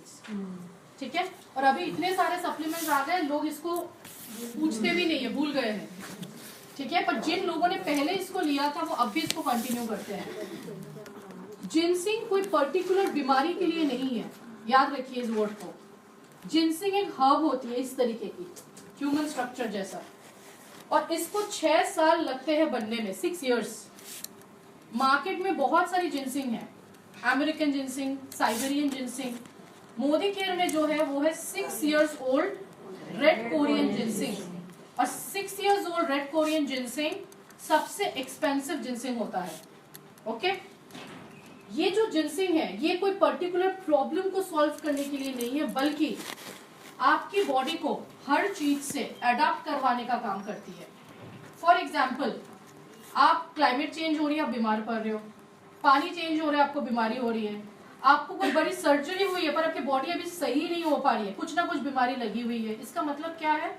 Supplements, ठीक है। और अभी इतने सारे सप्लीमेंट्स आ गए, लोग इसको पूछते भी नहीं है, भूल गए हैं, ठीक है। पर जिन लोगों ने पहले इसको लिया था वो अब भी इसको कंटिन्यू करते हैं। जिनसिंग कोई पर्टिकुलर बीमारी के लिए नहीं है, याद रखिए इस वर्ड को। जिनसिंग एक हर्ब होती है इस तरीके की, ह्यूमन स्ट्रक्चर जैसा, और इसको 6 साल लगते हैं बनने में, 6 years। मार्केट में बहुत सारी जिनसिंग है, American ginseng, Siberian ginseng. Modi care में जो है वो है 6 years old red Korean ginseng, और 6 years old red Korean ginseng सबसे एक्सपेंसिव जिनसिंग होता है, ओके। ये जो जिनसिंग है ये कोई पर्टिकुलर प्रॉब्लम को सॉल्व करने के लिए नहीं है, बल्कि आपकी बॉडी को हर चीज से अडॉप्ट करवाने का काम करती है। फॉर एग्जाम्पल, आप क्लाइमेट चेंज हो रही है, आप बीमार पड़ रहे हो, पानी चेंज हो रहा है, आपको बीमारी हो रही है, आपको कोई बड़ी सर्जरी हुई है पर आपकी बॉडी अभी सही नहीं हो पा रही है, कुछ ना कुछ बीमारी लगी हुई है। इसका मतलब क्या है,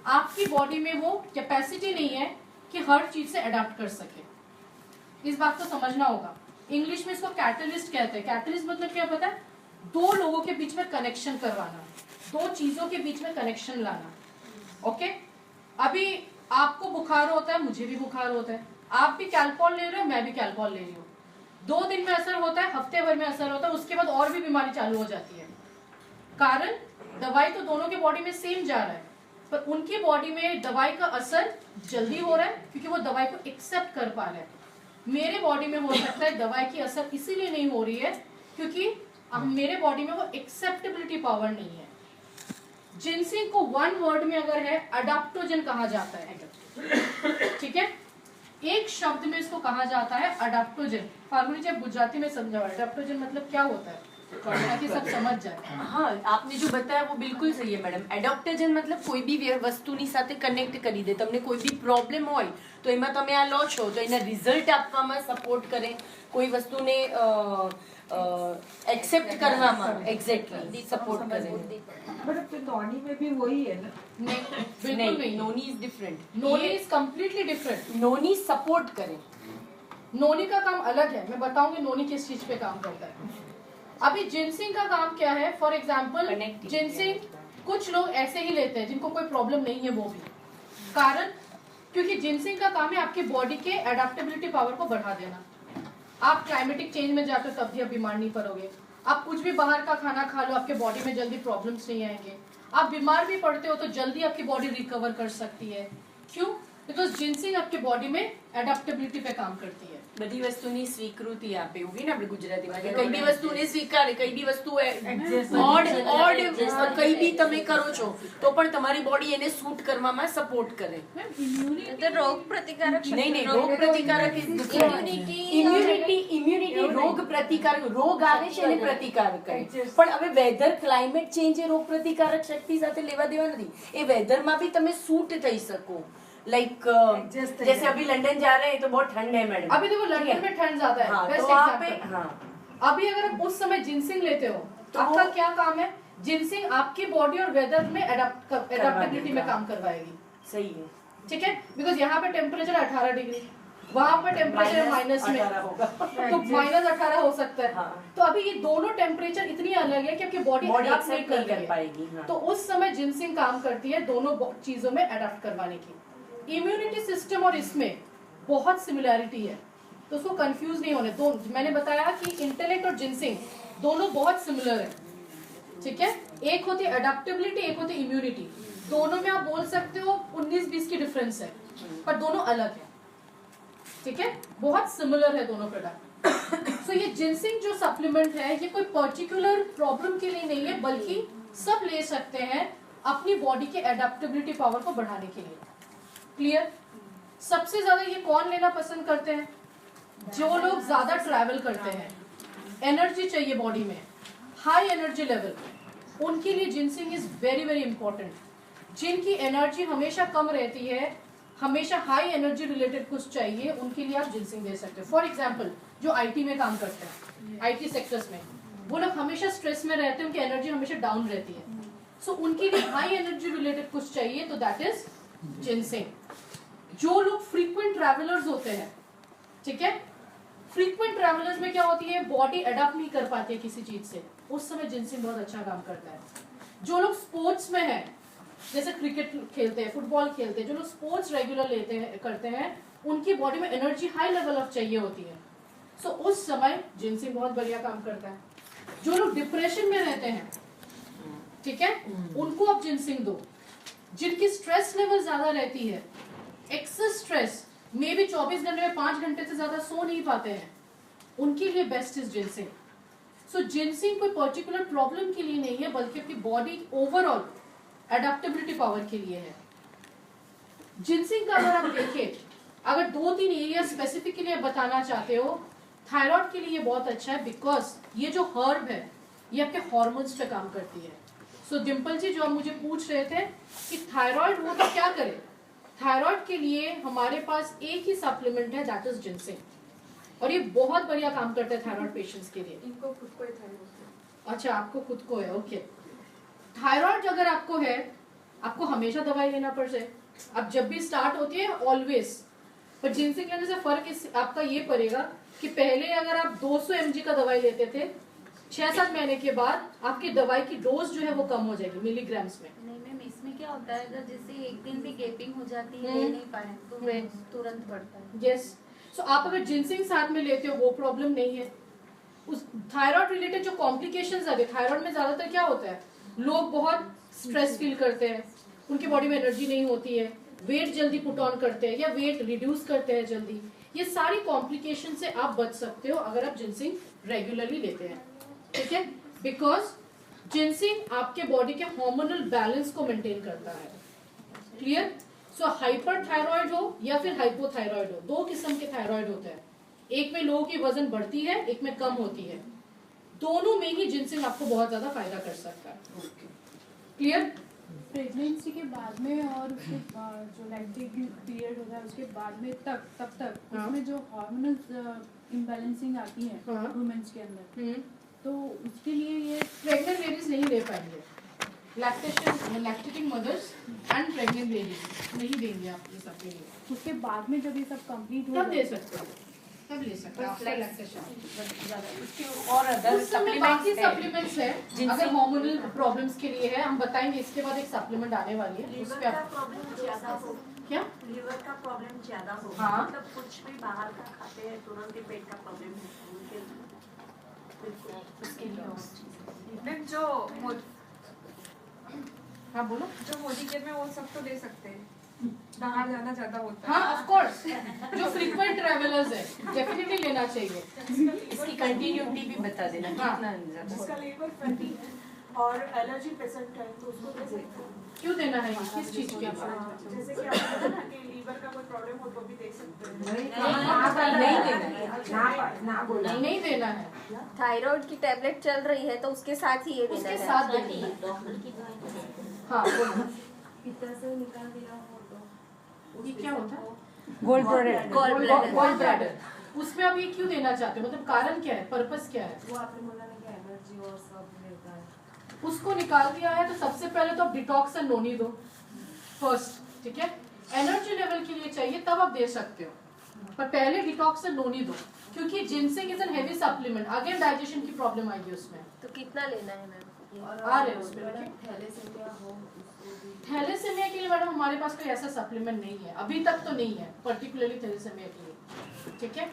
आपकी बॉडी में वो कैपेसिटी नहीं है कि हर चीज से अडॉप्ट कर सके। इस बात को समझना होगा। इंग्लिश में इसको कैटलिस्ट कहते हैं। कैटलिस्ट मतलब क्या पता है, दो लोगों के बीच में कनेक्शन करवाना, दो चीजों के बीच में कनेक्शन लाना, ओके। अभी आपको बुखार होता है, मुझे भी बुखार होता है, आप भी कैल्पॉल ले रहे हो, मैं भी कैल्पॉल ले रही हूँ। 2 दिन में असर होता है, हफ्ते भर में असर होता है, उसके बाद और भी बीमारी चालू हो जाती है। कारण दवाई तो दोनों के बॉडी में सेम जा रहा है, पर उनकी बॉडी में दवाई का असर जल्दी हो रहा है क्योंकि वो दवाई को एक्सेप्ट कर पा रहे हैं। मेरे बॉडी में हो सकता है दवाई की असर इसीलिए नहीं हो रही है क्योंकि अब मेरे बॉडी में वो एक्सेप्टेबिलिटी पावर नहीं है। जिनसिंग को 1 वर्ड में अगर है, अडाप्टोजन कहा जाता है, ठीक है। एक शब्द में इसको कहा जाता है अडाप्टोजन। फाल्गुनी जी, गुजराती में समझाओ अडाप्टोजन मतलब क्या होता है, ताकि सब समझ जाए। हाँ, आपने जो बताया वो बिल्कुल सही है मैडम। एडॉप्टोजन मतलब કોઈ બી વસ્તુની સાથે કનેક્ટ કરી દે। તમને કોઈ બી પ્રોબ્લેમ હોય તો એમાં તમે આ લો છો તો એના રિઝલ્ટ આપવામાં સપોર્ટ કરે, કોઈ વસ્તુને एक्सेप्ट કરવામાં एग्जैक्टली सपोर्ट करे। बट तो नॉनी में भी वही है ना? नहीं, बिल्कुल नहीं। Noni is different, noni is completely different. Noni support करे, नोनी का काम अलग है, मैं बताऊंगी नोनी किस चीज पे काम करता है। अभी जिनसिंग का काम क्या है, फॉर एग्जाम्पल जिनसिंग कुछ लोग ऐसे ही लेते हैं जिनको कोई प्रॉब्लम नहीं है, वो भी कारण क्योंकि जिनसिंग का काम है आपकी बॉडी के एडेप्टेबिलिटी पावर को बढ़ा देना। आप क्लाइमेटिक चेंज में जाते हो तब भी आप बीमार नहीं पड़ोगे, आप कुछ भी बाहर का खाना खा लो आपके बॉडी में जल्दी प्रॉब्लम्स नहीं आएंगे, आप बीमार भी पड़ते हो तो जल्दी आपकी बॉडी रिकवर कर सकती है। क्यों? बिकॉज जिनसिंग आपकी बॉडी में एडेप्टेबिलिटी पे काम करती है। બધી વસ્તુની સ્વીકૃતિ આપે, એવું ને આપણે ગુજરાતીમાં કે કઈ બી વસ્તુને સ્વીકારે, કઈ બી વસ્તુ ઓડ કઈ બી તમે કરો છો તો પણ તમારી બોડી એને સૂટ કરવામાં સપોર્ટ કરે। तो रोग प्रतिकारक નહીં નહીં, રોગ પ્રતિકારક ઇમ્યુનિટી રોગ પ્રતિકારક, રોગ આવે છે એને પ્રતિકાર કરે, પણ હવે વેધર ક્લાઇમેટ ચેન્જ એ રોગ પ્રતિકારક શક્તિ સાથે લેવા દેવા નથી। એ વેધરમાં બી તમે સૂટ થઈ શકો। लाइक जैसे अभी लंदन जा रहे हैं तो बहुत ठंड है मैडम, अभी देखो लंदन में ठंड ज्यादा है, हाँ, बेस्ट तो आप एग्जांपल। हाँ, अभी अगर आप उस समय जिनसिंग लेते हो तो आपका क्या काम है, जिनसिंग आपकी बॉडी और वेदर में एडेप्टेबिलिटी में काम करवाएगी। सही है, ठीक है। बिकॉज यहाँ पे टेम्परेचर 18 डिग्री, वहाँ पर टेम्परेचर माइनस में होगा तो -18 हो सकता है। हाँ। तो अभी ये दोनों टेम्परेचर इतनी अलग है कि आपकी बॉडी अडॉप्ट नहीं कर पाएगी। हाँ। तो उस समय जिनसिंग काम करती है दोनों चीजों में अडॉप्ट करवाने की। इम्यूनिटी सिस्टम और इसमें बहुत सिमिलैरिटी है, तो उसको कंफ्यूज नहीं होने दो। मैंने बताया कि इंटेलेक्ट और जिनसिंग दोनों बहुत सिमिलर है, ठीक है। एक होती है अडॉप्टेबिलिटी, एक होती है इम्यूनिटी। दोनों में आप बोल सकते हो 19-20 की डिफरेंस है, पर दोनों अलग है, ठीक है। बहुत सिमिलर है दोनों प्रोडक्ट। सो ये जिनसिंग जो सप्लीमेंट है ये कोई पर्टिकुलर प्रॉब्लम के लिए नहीं है, बल्कि सब ले सकते हैं अपनी बॉडी के एडेप्टेबिलिटी पावर को बढ़ाने के लिए। क्लियर? सबसे ज्यादा ये कौन लेना पसंद करते हैं? जो लोग ज्यादा ट्रैवल करते हैं, एनर्जी चाहिए बॉडी में, हाई एनर्जी लेवल, उनके लिए ginseng is very very important. जिनकी एनर्जी हमेशा कम रहती है, हमेशा हाई एनर्जी रिलेटेड कुछ चाहिए, उनके लिए आप जिनसिंग दे सकते हो। फॉर एग्जाम्पल जो आईटी में काम करते हैं, आईटी सेक्टर्स में, वो लोग हमेशा स्ट्रेस में रहते हैं, उनकी एनर्जी हमेशा डाउन रहती है। सो उनके लिए हाई एनर्जी रिलेटेड कुछ चाहिए, तो दैट इज जिनसिंग। जो लोग फ्रीक्वेंट ट्रैवलर्स होते हैं, ठीक है, फ्रीक्वेंट ट्रैवलर्स में क्या होती है, बॉडी अडॉप्ट नहीं कर पाती है किसी चीज से, उस समय जिनसिंग बहुत अच्छा काम करता है। जो लोग स्पोर्ट्स में है, जैसे क्रिकेट खेलते हैं, फुटबॉल खेलते हैं, जो लोग स्पोर्ट्स रेगुलर लेते हैं करते हैं, उनकी बॉडी में एनर्जी हाई लेवल ऑफ चाहिए होती है। सो उस समय जिनसिंग बहुत बढ़िया काम करता है। जो लोग डिप्रेशन में रहते हैं, ठीक है, उनको आप जिनसिंग दो। जिनकी स्ट्रेस लेवल ज्यादा रहती है, एक्सेस स्ट्रेस, मे भी 24 घंटे में 5 घंटे से ज्यादा सो नहीं पाते हैं, उनके लिए best is ginseng. So ginseng कोई पर्टिकुलर प्रॉब्लम के लिए नहीं है, बल्कि आपकी बॉडी ओवरऑल एडेप्टेबिलिटी पावर के लिए है। जिनसिंग का अगर आप देखें, अगर 2-3 एरिया स्पेसिफिकली आप बताना चाहते हो, थायराइड के लिए बहुत अच्छा है, बिकॉज ये जो हर्ब है ये आपके हॉर्मोन्स पे काम करती है। सो डिम्पल जी, जो आप मुझे पूछ रहे थे कि थायराइड हो तो क्या करे, थायराइड के लिए हमारे पास एक ही सप्लीमेंट है, दैट इज जिनसिंग, और ये बहुत बढ़िया काम करता है थायराइड पेशेंट्स के लिए। इनको खुद को ही थायराइड। अच्छा, आपको खुद को है, ओके। थायराइड अगर आपको है, आपको हमेशा दवाई लेना पड़े। अब जब भी स्टार्ट होती है ऑलवेज, पर जिनसिंग लेने से फर्क आपका ये पड़ेगा कि पहले अगर आप 200 mg का दवाई लेते थे, 6-7 महीने के बाद आपकी दवाई की डोज जो है वो कम हो जाएगी मिलीग्राम्स में। नहीं मैम, इसमें क्या होता है, अगर जैसे एक दिन भी गैपिंग हो जाती है, ले नहीं पाए तो तुरंत बढ़ता है। यस, सो आप अगर जिनसिंग साथ में लेते हो वो प्रॉब्लम नहीं है। उस थायराइड रिलेटेड जो कॉम्प्लिकेशंस है, थायराइड में ज्यादातर क्या होता है, लोग बहुत स्ट्रेस फील करते हैं, उनकी बॉडी में एनर्जी नहीं होती है, वेट जल्दी पुट ऑन करते हैं या वेट रिड्यूस करते हैं जल्दी। ये सारी कॉम्प्लिकेशन से आप बच सकते हो अगर आप जिनसिंग रेगुलरली लेते हैं, ठीक है, बिकॉज जिनसिंग आपके बॉडी के हार्मोनल बैलेंस को मेंटेन करता है। क्लियर? सो हाइपर थायराइड हो या फिर हाइपोथायराइड हो, 2 किस्म के थायराइड होते हैं। एक में लोगों की वजन बढ़ती है, एक में कम होती है। दोनों में ही जिनसिंग आपको बहुत ज्यादा फायदा कर सकता है। क्लियर? प्रेगनेंसी के बाद में और उसके जो लैक्टिंग पीरियड होता है उसके बाद में तब तक हाँ। उसमें जो हार्मोनल इम्बैलेंसिंग आती है हाँ। वुमेन्स के अंदर, तो उसके लिए ये प्रेग्नेंट लेडीज नहीं ले पाएंगे, lactating mothers and pregnant ladies नहीं देंगे आप ये सब के लिए। उसके बाद में जब ये सब कंप्लीट हो तब दे सकते हो, तब ले सकते हो आफ्टर लैक्टेशन। और अदर उस समय बाकी सप्लीमेंट्स है, जिनसे- अगर हार्मोनल प्रॉब्लम्स के लिए है, हम बताएंगे इसके बाद एक सप्लीमेंट आने वाली है, उस लीवर पे का आप प्रॉब्लम ज्यादा हो, क्या लीवर का प्रॉब्लम ज्यादा हो, हाँ। मतलब कुछ भी बाहर का खाते हैं तुरंत ही पेट का प्रॉब्लम है उनके बिल्कुल उसके लिए मैम जो हाँ बोलो। मोदी केयर में वो सब तो ले सकते हैं, बाहर जाना ज्यादा होता है। हाँ ऑफ कोर्स, जो फ्रीक्वेंट ट्रैवलर्स है डेफिनेटली लेना चाहिए। इसकी कंटिन्यूटी भी बता देना हाँ। कितना ज्यादा। जिसका लीवर फैटी है और एलर्जी पेशेंट है तो उसको दे सकते हैं। क्यों देना है, किस चीज के लिए? जैसे कि आपने बताया ना कि लीवर का कोई प्रॉब्लम हो तो भी दे सकते हैं। नहीं देना है। नहीं देना है, थायराइड की टेबलेट चल रही है तो उसके साथ ही ये देना उसके है। साथ देना है। हाँ बोलो, ये क्या होता है? Gold product. Gall bladder। Gall bladder। उसमें आप ये क्यों देना चाहते हो, मतलब कारण क्या है, पर्पस क्या है? वो आपने बोला ना कि एलर्जी और सब रहता है। उसको निकाल दिया है तो सबसे पहले तो आप डिटॉक्स एंड नोनी दो फर्स्ट, ठीक है, एनर्जी लेवल के लिए चाहिए तब आप दे सकते हो, पर पहले डिटॉक्स एंड नोनी दो, क्योंकि ginseng is an heavy supplement, again digestion की प्रॉब्लम आएगी उसमें। तो कितना लेना है मैम? आ रहे हैं उसमें देखिए। थैलेसेमिया के लिए मैडम हमारे पास कोई ऐसा सप्लीमेंट नहीं है, अभी तक तो नहीं है पर्टिकुलरली थैलेसेमिया के लिए, ठीक है।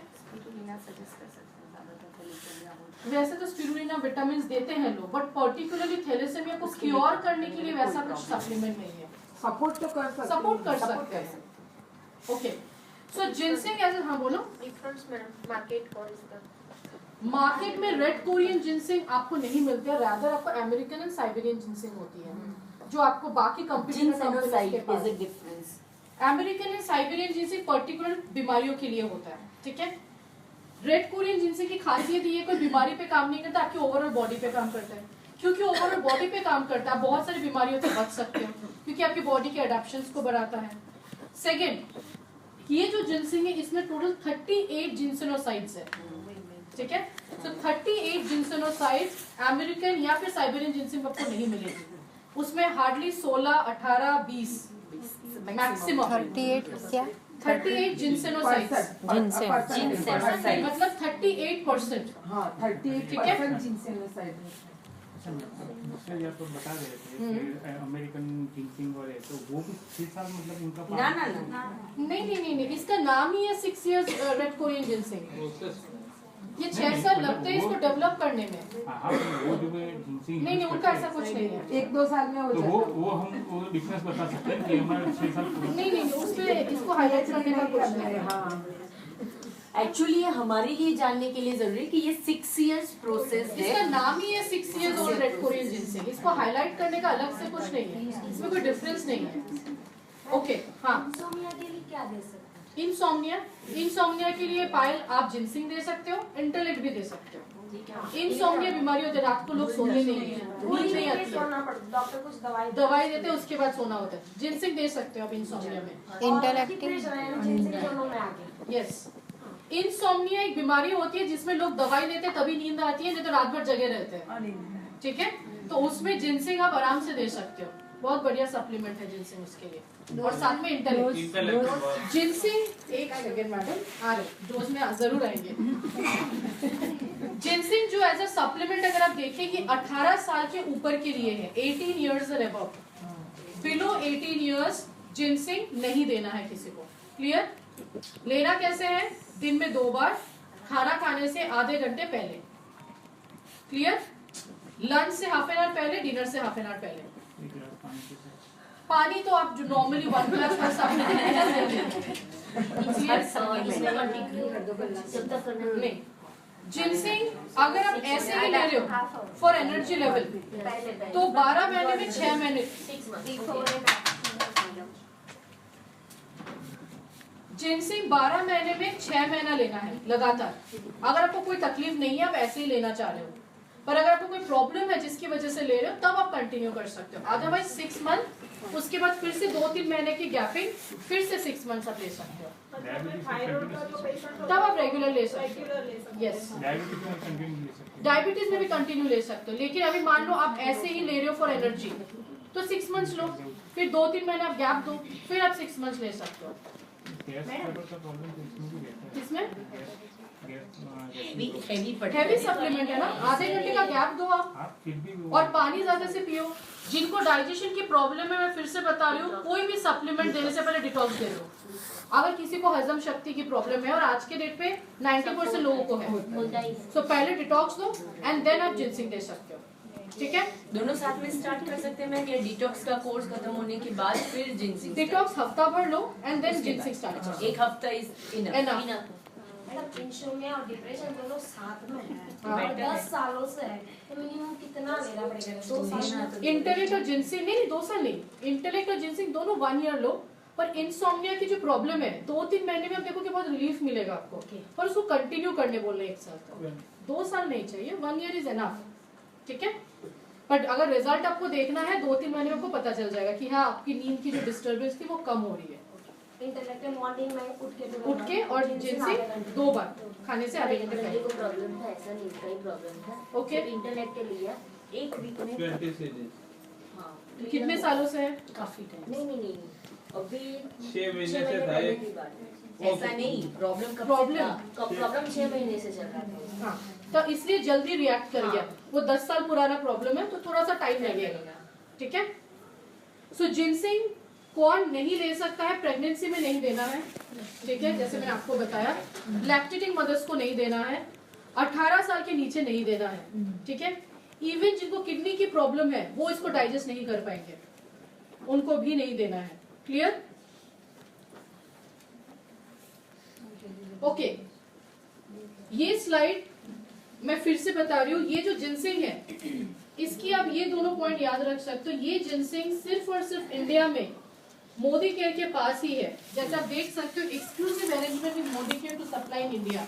वैसे तो स्पिरुलिना विटामिन देते हैं लोग, बट पर्टिकुलरली थैलेसेमिया को क्योर करने के लिए वैसा कुछ सप्लीमेंट नहीं है। सपोर्ट तो कर सकते सपोर्ट कर सकते हैं, ओके। सो जिनसिंग एज, हाँ बोलो। डिफरेंस मैडम मार्केट और इसका? मार्केट में रेड कोरियन जिनसिंग आपको नहीं मिलती है, रादर आपको अमेरिकन एंड साइबेरियन जिनसिंग होती है, जो आपको बाकी company is a difference. American and Siberian ginseng particular बीमारियों के लिए होता है, ठीक है। रेड कोरियन जिनसिंग की खासियत ये कोई बीमारी पे काम नहीं करता, आपकी ओवरऑल बॉडी पे काम करता है। क्योंकि ओवरऑल बॉडी पे काम करता है, आप बहुत सारी बीमारियों से बच सकते हो, क्योंकि आपकी बॉडी के अडेप्शंस को बढ़ाता है। सेकेंड, ये जो जिनसिंग है इसमें टोटल 38 जिनसिनोसाइड्स है, ठीक है। तो 38 जिनसिनोसाइड्स अमेरिकन या फिर साइबेरियन जिनसिंग आपको नहीं मिलेगी, उसमें हार्डली 16, 18, 20 मैक्सिमम 38 जिनसिनोसाइड्स, मतलब 38%, हाँ 38% ठीक है? जिनसेनोसाइड है। दूसरे या तो बता रहे थे कि अमेरिकन जिंसिंग और है, तो वो भी 6 साल मतलब उनका ना ना ना नहीं, इसका नाम ही है 6 years रेड कोरियन जिनसिंग। ये 6 साल लगते हैं इसको डेवलप करने में। हाँ, वो जो जिंसिंग नहीं, उनका ऐसा कुछ नहीं है। 1-2 साल में हो तो जाता वो हम वो डिफरेंस बता सकते हैं कि हमारा 6 साल नहीं, उसमें इसको हाईलाइट करने का कुछ नहीं है। हाँ एक्चुअली ये हमारे लिए जानने के लिए जरूरी है कि ये 6 years प्रोसेस है। इसका नाम ही है 6 years old red Korean ginseng. इसको हाईलाइट करने का अलग से कुछ नहीं है, इसमें कोई डिफरेंस नहीं है। ओके, हाँ। इंसोम्निया के लिए क्या दे सकते हैं? इंसोम्निया के लिए पायल आप जिनसिंग दे सकते हो, इंटेलेक्ट भी दे सकते हो। इंसोम्निया बीमारी होती है, रात को लोग सोने नहीं है, नींद नहीं आती है, डॉक्टर कुछ दवाई देते हैं, उसके बाद सोना होता है। जिनसिंग दे सकते हो आप इंसोम्निया में। यस, इंसोम्निया एक बीमारी होती है जिसमें लोग दवाई लेते हैं तभी नींद आती है, नहीं तो रात भर जगे रहते हैं। ठीक है, तो उसमें जिनसिंग आप आराम से दे सकते हो, बहुत बढ़िया सप्लीमेंट है जिनसिंग उसके लिए। और साथ में इंटेलेक्ट जिनसिंग, एक सेकंड मैडम, आ रहे डोज में जरूर आएंगे। जिनसिंग जो एज अ सप्लीमेंट अगर आप देखें कि 18 साल के ऊपर के लिए है, 18 years और अबव, बिलो 18 years जिनसिंग नहीं देना है किसी को। क्लियर? लेना कैसे है? दिन में 2 बार, खाना खाने से आधे घंटे पहले। क्लियर? लंच से हाफ एन आवर पहले, डिनर से हाफ एन आवर पहले। पानी तो आप जो नॉर्मली 1 ग्लास का नहीं। जिनसिंग अगर आप ऐसे ही ले रहे हो फॉर एनर्जी लेवल तो 12 महीने में 6 महीने, जिनसिंग 12 महीने में 6 महीना लेना है लगातार। अगर आपको कोई तकलीफ नहीं है, आप ऐसे ही लेना चाह रहे हो, पर अगर आपको कोई प्रॉब्लम है जिसकी वजह से ले रहे हो, तब आप कंटिन्यू कर सकते हो। अदरवाइज 6 मंथ, उसके बाद फिर से 2-3 महीने की गैपिंग, फिर से 6 मंथ्स आप ले सकते हो, तब आप रेगुलर ले सकते हो। यस, डायबिटीज में भी कंटिन्यू ले सकते हो, लेकिन अभी मान लो आप ऐसे ही ले रहे हो फॉर एनर्जी, तो 6 मंथ्स लो, फिर 2-3 महीने आप गैप दो, फिर आप 6 मंथ्स ले सकते हो। इसमें हैवी सप्लीमेंट है ना, आधे घंटे का गैप दो आप, और पानी ज्यादा से पियो। जिनको डाइजेशन की प्रॉब्लम है, मैं फिर से बता रही हूँ, कोई भी सप्लीमेंट देने से पहले डिटॉक्स दे दो। अगर किसी को हजम शक्ति की प्रॉब्लम है, और आज के डेट पे 90% लोगों को है, तो पहले डिटॉक्स दो एंड देन आप जिनसिंग दे सकते हो। ठीक है, दोनों साथ में स्टार्ट कर सकते हैं मैम, या डिटॉक्स का कोर्स खत्म होने के बाद फिर जिनसिंग? डिटॉक्स हफ्ता भर लो एंड देन जिनसिंग स्टार्ट करो। 1 हफ्ता इज इनफ। मतलब इंसोम्निया और डिप्रेशन दोनों साथ में है, हाँ। 10 सालों से है, तो मिनिमम कितना लेना पड़ेगा? 2 साल। इंटेलेक्ट और जिनसिंग नहीं, 2 साल नहीं, इंटेलेक्ट और जिनसिंग दोनों 1 year लो। पर इंसोम्निया की जो प्रॉब्लम है, 2-3 महीने में आप देखो कि बहुत रिलीफ मिलेगा आपको, पर उसको कंटिन्यू करने बोल रहे 1 साल तक। 2 साल नहीं चाहिए, 1 year इज एनफ। ठीक है, बट अगर रिजल्ट आपको देखना है 2-3 महीने में आपको पता चल जाएगा कि हाँ, आपकी नींद की जो डिस्टर्बेंस थी वो कम हो रही है। इंटेलेक्ट मॉर्निंग में उठ के और जिनसिंग 2 बार खाने से आधे घंटे पहले। को प्रॉब्लम था, ऐसा नींद का ही प्रॉब्लम था। ओके, इंटरनेट के लिए 1 वीक में 20 से हाँ, कितने सालों से है? काफी टाइम। नहीं अभी 6 महीने से था पहले एक। की बात है। ऐसा नहीं, प्रॉब्लम प्रॉब्लम 6 महीने से चल रहा था। हाँ, तो इसलिए जल्दी रिएक्ट कर गया। वो 10 साल पुराना प्रॉब्लम है, तो थोड़ा सा टाइम लगेगा। ठीक है, सो जिनसिंग कौन नहीं ले सकता है? प्रेगनेंसी में नहीं देना है। ठीक है, जैसे मैंने आपको बताया, लैक्टेटिंग मदर्स को नहीं देना है, 18 साल के नीचे नहीं देना है। ठीक है, इवन जिनको किडनी की प्रॉब्लम है, वो इसको डाइजेस्ट नहीं कर पाएंगे, उनको भी नहीं देना है। क्लियर? ओके, ये स्लाइड मैं फिर से बता रही हूँ, ये जो जिनसिंग है, इसकी आप ये दोनों पॉइंट याद रख सकते हो। ये जिनसिंग सिर्फ और सिर्फ इंडिया में मोदी केयर के पास ही है। जैसे आप देख सकते हो, exclusive arrangement with Modi care to supply in India.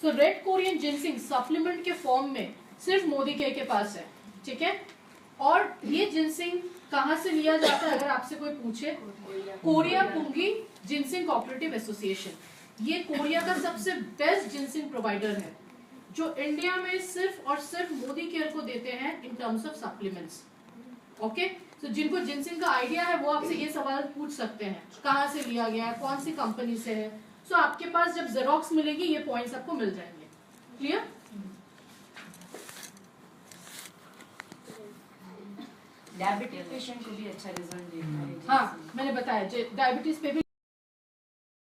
So red Korean ginseng supplement के फॉर्म में सिर्फ मोदी केयर के पास है। ठीक है, और ये जिनसिंग कहाँ से लिया जाता है अगर आपसे कोई पूछे? Korea Punggi ginseng cooperative association. ये कोरिया का सबसे बेस्ट जिनसिंग प्रोवाइडर है, जो इंडिया में सिर्फ और सिर्फ मोदी केयर को देते हैं in terms of supplements. Okay, तो जिनको जिनसिंग का आइडिया है वो आपसे ये सवाल पूछ सकते हैं, कहाँ से लिया गया है, कौन सी कंपनी से है। सो आपके पास जब जेरोक्स मिलेगी, ये पॉइंट्स आपको मिल जाएंगे। क्लियर? डायबिटिक पेशेंट को भी अच्छा रिजल्ट देता है। हाँ मैंने बताया डायबिटीज पे भी